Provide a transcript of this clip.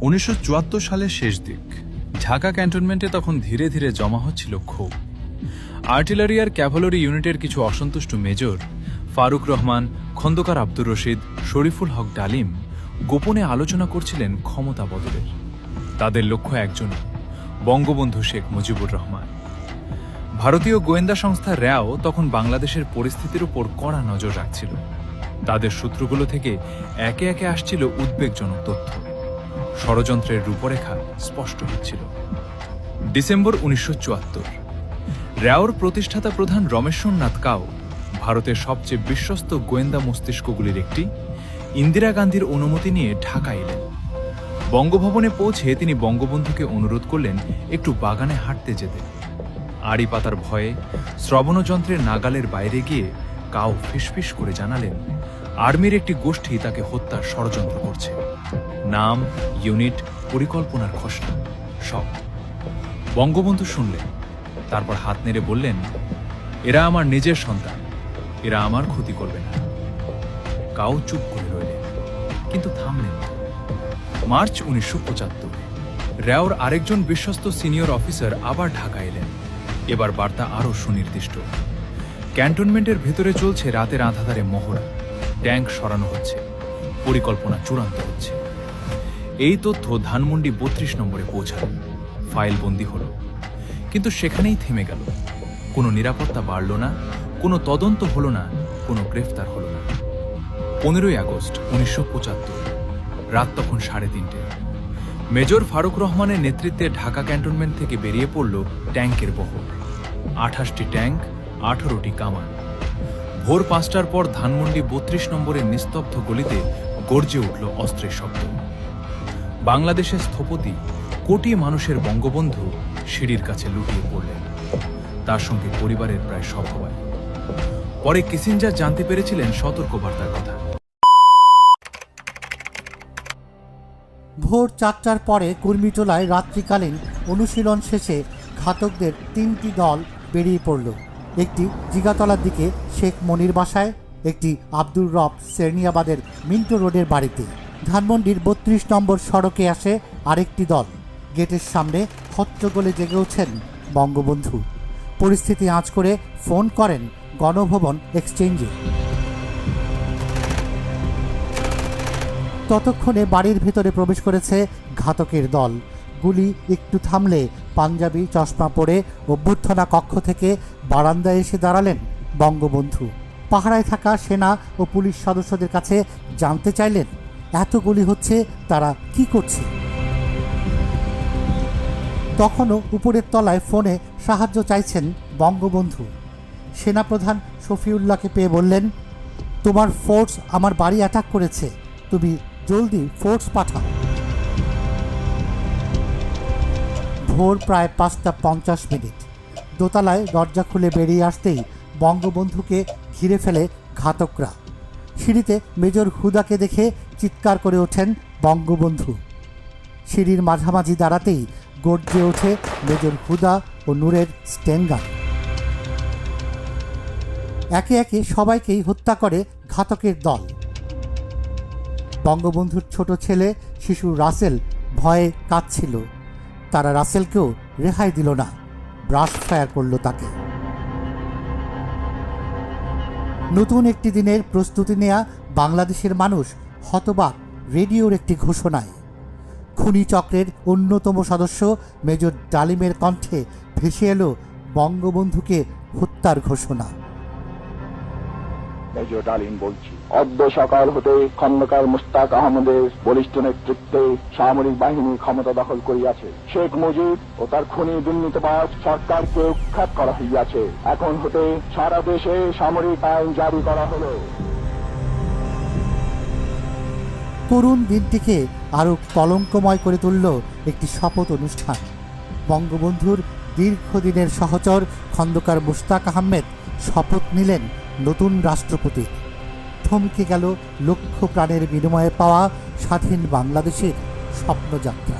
1974 সালের শেষ দিক। ঢাকা ক্যান্টনমেন্টে তখন ধীরে ধীরে জমা হচ্ছিল ক্ষোভ। আর্টিলারি আর ক্যাভালরি ইউনিটের কিছু অসন্তুষ্ট মেজর ফারুক রহমান, খন্দকার আব্দুর রশিদ, শরীফুল হক ডালিম গোপনে আলোচনা করছিলেন ক্ষমতা বদলের। তাদের লক্ষ্য একজনই, বঙ্গবন্ধু শেখ মুজিবুর রহমান। ভারতীয় গোয়েন্দা সংস্থা র্যাও তখন বাংলাদেশের পরিস্থিতির উপর কড়া নজর রাখছিল। তাদের সূত্রগুলো থেকে একে একে আসছিল উদ্বেগজনক তথ্য। ষড়যন্ত্রের রূপরেখা স্পষ্ট হচ্ছিল। ডিসেম্বর 1974। র্যাওর প্রতিষ্ঠাতা প্রধান রমেশ্বরনাথ কাও, ভারতের সবচেয়ে বিশ্বস্ত গোয়েন্দা মস্তিষ্কগুলির একটি, ইন্দিরা গান্ধীর অনুমতি নিয়ে ঢাকা এলেন। বঙ্গভবনে পৌঁছে তিনি বঙ্গবন্ধুকে অনুরোধ করলেন একটু বাগানে হাঁটতে যেতে। আড়ি পাতার ভয়ে শ্রবণযন্ত্রের নাগালের বাইরে গিয়ে কাও ফিসফিস করে জানালেন আর্মির একটি গোষ্ঠী তাকে হত্যার ষড়যন্ত্র করছে। নাম, ইউনিট, পরিকল্পনার খসড়া সব। বঙ্গবন্ধু শুনলেন, তারপর হাত নেড়ে বললেন, এরা আমার নিজের সন্তান, এরা আমার ক্ষতি করবে না। কাও চুপ করে রইলেন, কিন্তু থামলেন না। মার্চ 1975। র্যাওর আরেকজন বিশ্বস্ত সিনিয়র অফিসার আবার ঢাকা এলেন। এবার বার্তা আরও সুনির্দিষ্ট। ক্যান্টনমেন্টের ভেতরে চলছে রাতের আঁধারে মহড়া, ট্যাঙ্ক সরানো হচ্ছে, পরিকল্পনা চূড়ান্ত হচ্ছে। এই তথ্য ধানমন্ডি 32 নম্বরে পৌঁছাল, ফাইলবন্দি হল। কিন্তু সেখানেই থেমে গেল। কোনো নিরাপত্তা বাড়ল না, কোনো তদন্ত হলো না, কোনো গ্রেফতার হলো না। 15ই আগস্ট 1975, রাত তখন 3:30। মেজর ফারুক রহমানের নেতৃত্বে ঢাকা ক্যান্টনমেন্ট থেকে বেরিয়ে পড়ল ট্যাঙ্কের বহর। 28টি ট্যাঙ্ক, 18টি কামান। ভোর 5টার পর ধানমন্ডি 32 নম্বরের নিস্তব্ধ গলিতে গর্জে উঠল অস্ত্রের শব্দ। বাংলাদেশের স্থপতি, কোটি মানুষের বঙ্গবন্ধু সিঁড়ির কাছে লুটিয়ে পড়লেন, তার সঙ্গে পরিবারের প্রায় সবাই। পরে কিসিঞ্জার জানতে পেরেছিলেন সতর্কবার্তার কথা। ভোর 4টার পরে কুর্মিটোলায় রাত্রিকালীন অনুশীলন শেষে ঘাতকদের 3টি দল বেরিয়ে পড়ল। একটি জিগাতলার দিকে শেখ মনির বাসায়, একটি আব্দুর রব সেরনিয়াবাদের মিন্টো রোডের বাড়িতে। ধানমন্ডির 32 নম্বর সড়কে আসে আরেকটি দল। গেটের সামনে হট্টগোলে জেগে ওঠেন বঙ্গবন্ধু। পরিস্থিতি আঁচ করে ফোন করেন গণভবন এক্সচেঞ্জে। ততক্ষণে বাড়ির ভেতরে প্রবেশ করেছে ঘাতকের দল। গুলি একটু থামলে পাঞ্জাবি চশমা পরে অভ্যর্থনা কক্ষ থেকে বারান্দায় এসে দাঁড়ালেন বঙ্গবন্ধু। পাহারায় থাকা সেনা ও পুলিশ সদস্যদের কাছে জানতে চাইলেন এত গুলি হচ্ছে, তারা কি করছে। তখনও উপরের তলায় ফোনে সাহায্য চাইছেন বঙ্গবন্ধু। সেনাপ্রধান শফিউল্লাহকে পেয়ে বললেন, তোমার ফোর্স আমার বাড়ি অ্যাটাক করেছে, তুমি জলদি ফোর্স পাঠাও। ভোর প্রায় 5:50। দোতলায় দরজা খুলে বেরিয়ে আসতেই বঙ্গবন্ধুকে ঘিরে ফেলে ঘাতকরা। সিঁড়িতে মেজর হুদাকে দেখে চিৎকার করে ওঠেন বঙ্গবন্ধু। সিঁড়ির মাঝামাঝি দাঁড়াতেই গর্জে ওঠে মেজর হুদা ও নূরের স্টেনগান। একে একে সবাইকেই হত্যা করে ঘাতকের দল। বঙ্গবন্ধুর ছোট ছেলে শিশু রাসেল ভয়ে কাঁদছিল। তারা রাসেলকেও রেহাই দিল না, ব্রাশ ফায়ার করল তাকে। নতুন একটি দিনের প্রস্তুতি নেয়া বাংলাদেশের মানুষ হতবাক রেডিওর একটি ঘোষণায়। খুনি চক্রের অন্যতম সদস্য মেজর ডালিমের কণ্ঠে ভেসে এলো বঙ্গবন্ধুকে হত্যার ঘোষণা। মেজর ডালিম বলছি, অদ্য সকাল হতে খন্দকার মুস্তাক আহমদের বলিষ্ঠ নেতৃত্বে সামরিক বাহিনী ক্ষমতা দখল করিয়াছে। শেখ মুজিব ও তার খুনি দুর্নীতিবাজ সরকারকে উৎখাত করা হইয়াছে। এখন হতে সারা দেশে সামরিক আইন জারি করা হলো। করুণ দিনটিকে আরো কলঙ্কময় করে তুলল একটি শপথ অনুষ্ঠান। বঙ্গবন্ধুর দীর্ঘদিনের সহচর খন্দকার মুস্তাক আহমেদ শপথ নিলেন নতুন রাষ্ট্রপতি। থমকে গেল লক্ষ প্রাণের বিনিময়ে পাওয়া স্বাধীন বাংলাদেশের স্বপ্নযাত্রা।